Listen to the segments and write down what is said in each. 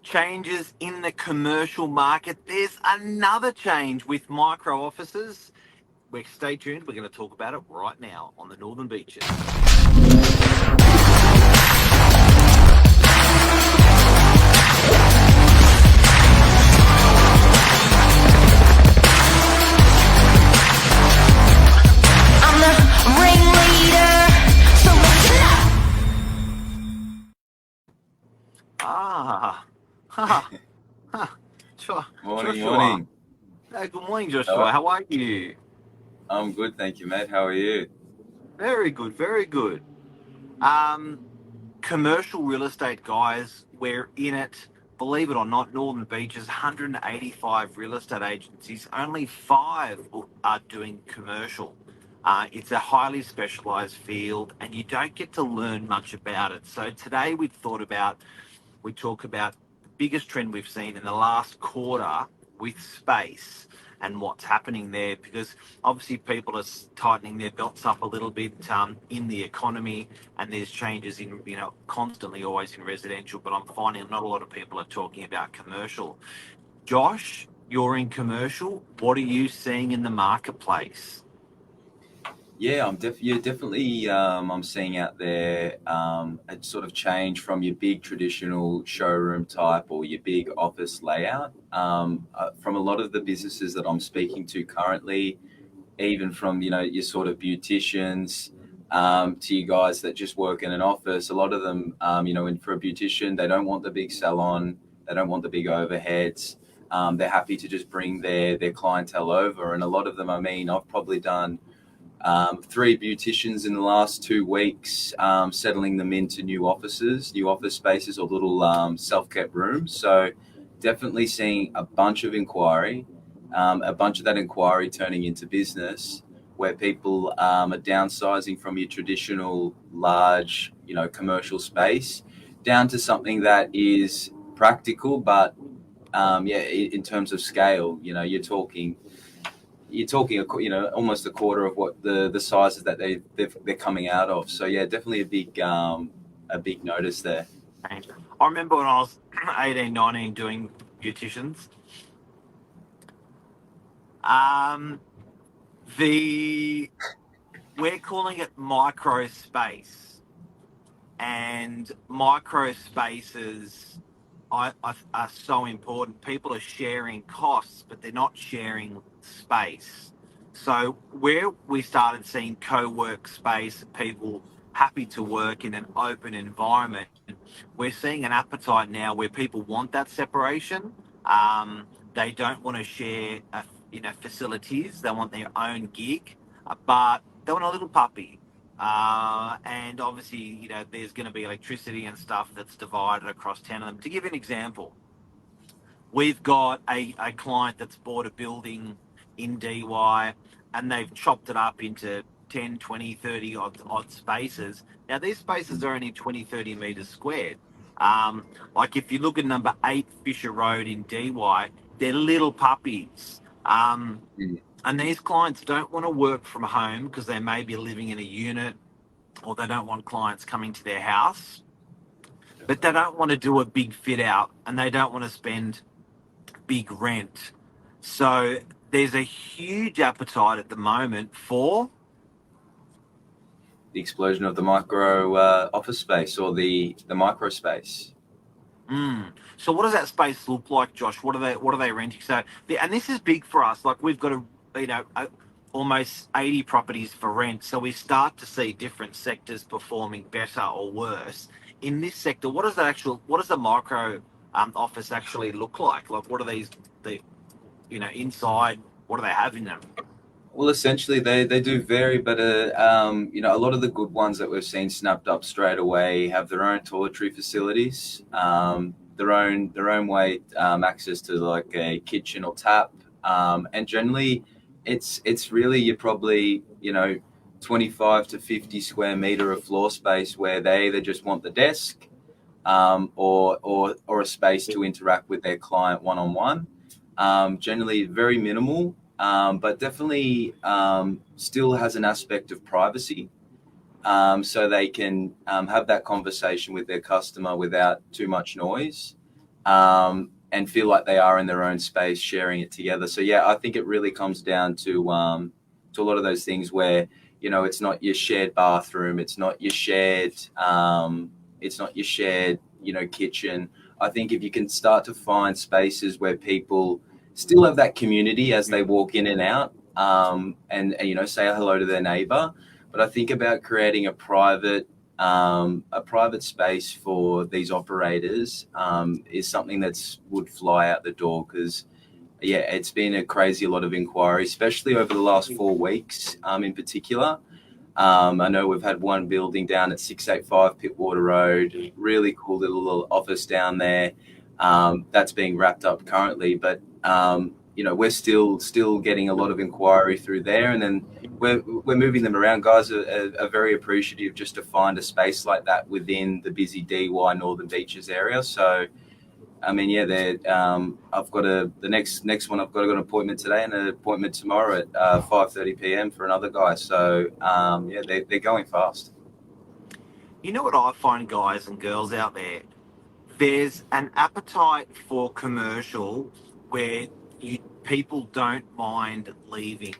changes in the commercial market. There's another change with micro offices. Stay tuned. We're going to talk about it right now on the Northern Beaches. I'm the ringleader, so listen up. Morning, Joshua. morning. Good morning, Joshua. How are you? I'm good, thank you, mate. How are you? Very good, very good. Commercial real estate, guys, we're in it. Believe it or not, Northern Beaches, 185 real estate agencies, only 5 are doing commercial. It's a highly specialised field and you don't get to learn much about it. So today we talk about the biggest trend we've seen in the last quarter with space and what's happening there, because obviously people are tightening their belts up a little bit in the economy, and there's changes in, constantly always in residential, but I'm finding not a lot of people are talking about commercial. Josh, you're in commercial. What are you seeing in the marketplace? Yeah, definitely. I'm seeing out there a sort of change from your big traditional showroom type or your big office layout. From a lot of the businesses that I'm speaking to currently, even from your sort of beauticians to you guys that just work in an office. A lot of them, for a beautician, they don't want the big salon, they don't want the big overheads. They're happy to just bring their clientele over, and a lot of them. I've probably done 3 beauticians in the last 2 weeks, settling them into new office spaces or little self-kept rooms. So definitely seeing a bunch of inquiry, a bunch of that inquiry turning into business, where people are downsizing from your traditional large, commercial space down to something that is practical, but in terms of scale, you're talking almost a quarter of what the sizes that they're coming out of. So yeah, definitely a big notice there. I remember when I was 18, 19 doing beauticians. We're calling it micro space, and micro spaces are so important. People are sharing costs, but they're not sharing space. So where we started seeing co-work space, people happy to work in an open environment, we're seeing an appetite now where people want that separation. They don't want to share, facilities. They want their own gig, but they want a little puppy. And obviously, there's going to be electricity and stuff that's divided across 10 of them. To give you an example, we've got a client that's bought a building in DY, and they've chopped it up into 10, 20, 30 odd spaces. Now, these spaces are only 20, 30 metres squared. Like if you look at number 8 Fisher Road in DY, they're little puppies. And these clients don't want to work from home because they may be living in a unit, or they don't want clients coming to their house, but they don't want to do a big fit out and they don't want to spend big rent. So there's a huge appetite at the moment for the explosion of the micro office space, or the micro space. So what does that space look like, Josh? What are they renting? So, and this is big for us. Like we've got almost 80 properties for rent. So we start to see different sectors performing better or worse. In this sector, what does the micro office actually look like? Like what are inside? What do they have in them? Well, essentially they do vary, but a lot of the good ones that we've seen snapped up straight away have their own toiletry facilities, their own way access to like a kitchen or tap, and generally it's really you're probably 25 to 50 square meter of floor space where they either just want the desk, or a space to interact with their client one-on-one. Generally very minimal. But definitely still has an aspect of privacy, so they can have that conversation with their customer without too much noise. and feel like they are in their own space, sharing it together. So yeah, I think it really comes down to a lot of those things where, you know, it's not your shared bathroom, it's not your shared, you know, kitchen. I think if you can start to find spaces where people still have that community as they walk in and out, and you know, say hello to their neighbor. But I think about creating a private space for these operators is something that's would fly out the door, because yeah, it's been a crazy lot of inquiry, especially over the last 4 weeks, in particular. I know we've had one building down at 685 Pittwater Road, really cool little office down there. That's being wrapped up currently, but you know, we're still getting a lot of inquiry through there, and then we're moving them around. Guys are very appreciative just to find a space like that within the busy DY Northern Beaches area. So I mean, yeah, I've got the next one. I've got an appointment today and an appointment tomorrow at 5:30 p.m. for another guy. So yeah, they're going fast. You know what I find, guys and girls out there? There's an appetite for commercial where people don't mind leaving.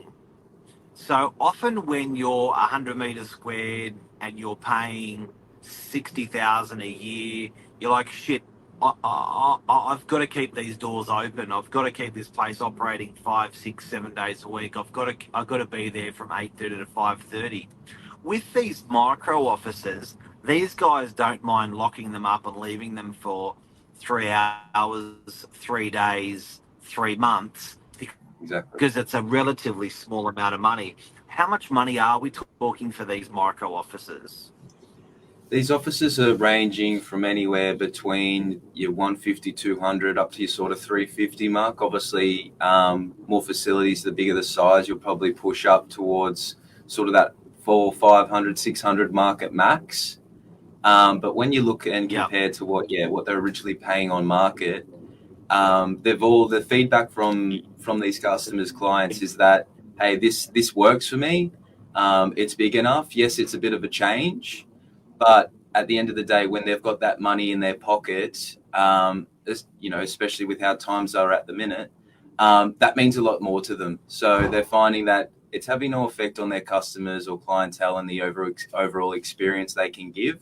So often when you're 100 meters squared and you're paying 60,000 a year, you're like, shit, I've got to keep these doors open. I've got to keep this place operating 5, 6, 7 days a week. I've got to be there from 8:30 to 5:30. With these micro offices, these guys don't mind locking them up and leaving them for 3 hours, 3 days, 3 months, Exactly. because it's a relatively small amount of money. How much money are we talking for these micro offices? These offices are ranging from anywhere between your 150, 200 up to your sort of 350 mark. Obviously, more facilities, the bigger the size, you'll probably push up towards sort of that 400, 500, 600 mark at max. But when you look and compare to what they're originally paying on market, the feedback from these customers, clients, is that, hey, this works for me. It's big enough. Yes, it's a bit of a change, but at the end of the day, when they've got that money in their pocket, you know, especially with how times are at the minute, that means a lot more to them. So they're finding that it's having no effect on their customers or clientele and the overall experience they can give.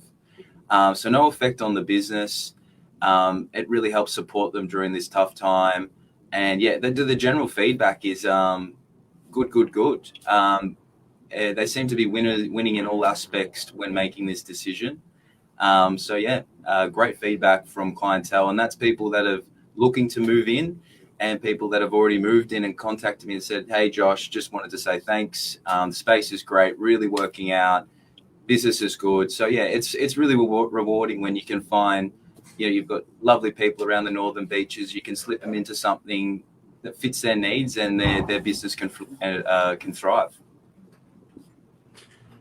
So no effect on the business. It really helps support them during this tough time. And yeah, the general feedback is good. They seem to be winning in all aspects when making this decision. So yeah, great feedback from clientele, and that's people that are looking to move in, and people that have already moved in and contacted me and said, "Hey, Josh, just wanted to say thanks. The space is great, really working out. Business is good." So yeah, it's really rewarding when you can find, you know, you've got lovely people around the Northern Beaches. You can slip them into something that fits their needs, and their business can thrive.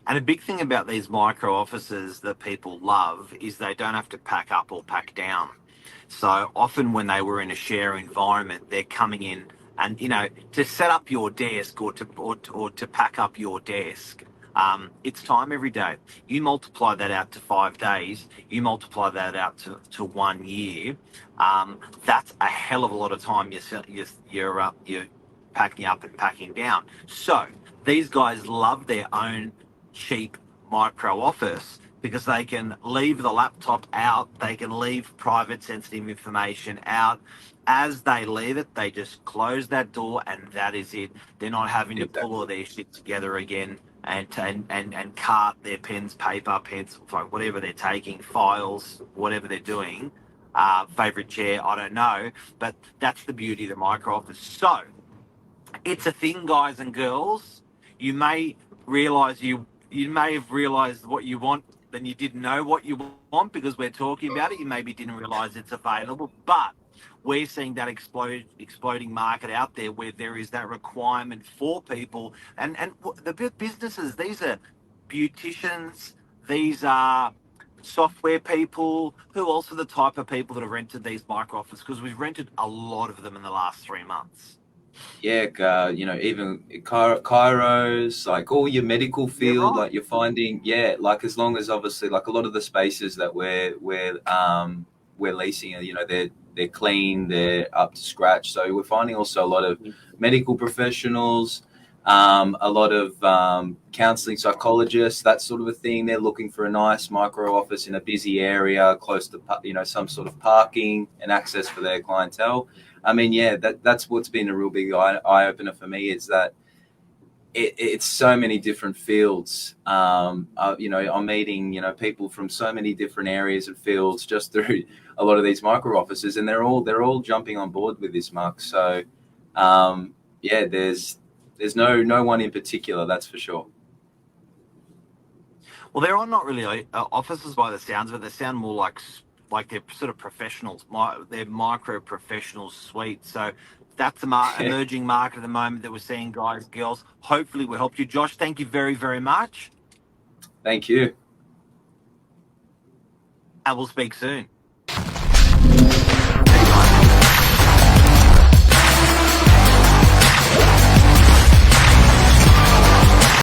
And a big thing about these micro offices that people love is they don't have to pack up or pack down. So often when they were in a share environment, they're coming in and, you know, to set up your desk or to pack up your desk. It's time every day. You multiply that out to 5 days. You multiply that out to 1 year. That's a hell of a lot of time you're packing up and packing down. So these guys love their own cheap micro office because they can leave the laptop out, they can leave private sensitive information out. As they leave it, they just close that door and that is it. They're not having to pull all their shit together again and cart their pens, paper, pencils, whatever they're taking, files, whatever they're doing. Favorite chair, I don't know, but that's the beauty of the micro office. So it's a thing, guys and girls. You may realize you may have realized what you want, then you didn't know what you want because we're talking about it. You maybe didn't realize it's available, but we're seeing that exploding market out there where there is that requirement for people and the businesses. These are beauticians, these are software people, who also the type of people that have rented these micro offices, because we've rented a lot of them in the last 3 months. Yeah, you know, even Kairos, like all your medical field, right. like you're finding, yeah, like as long as obviously like a lot of the spaces that we're leasing, you know, they're clean, they're up to scratch. So we're finding also a lot of medical professionals, a lot of counseling psychologists, that sort of a thing. They're looking for a nice micro office in a busy area, close to some sort of parking and access for their clientele. I mean, yeah, that's what's been a real big eye opener for me, is that it's so many different fields. I'm meeting people from so many different areas and fields just through a lot of these micro offices, and they're all jumping on board with this, Mark. So yeah, there's no one in particular, that's for sure. Well, they're all not really offices by the sounds of it. They sound more like they're sort of professionals. They're micro professional suites. So that's the emerging market at the moment that we're seeing, guys, girls. Hopefully we helped you. Josh, thank you very, very much. Thank you. And we'll speak soon.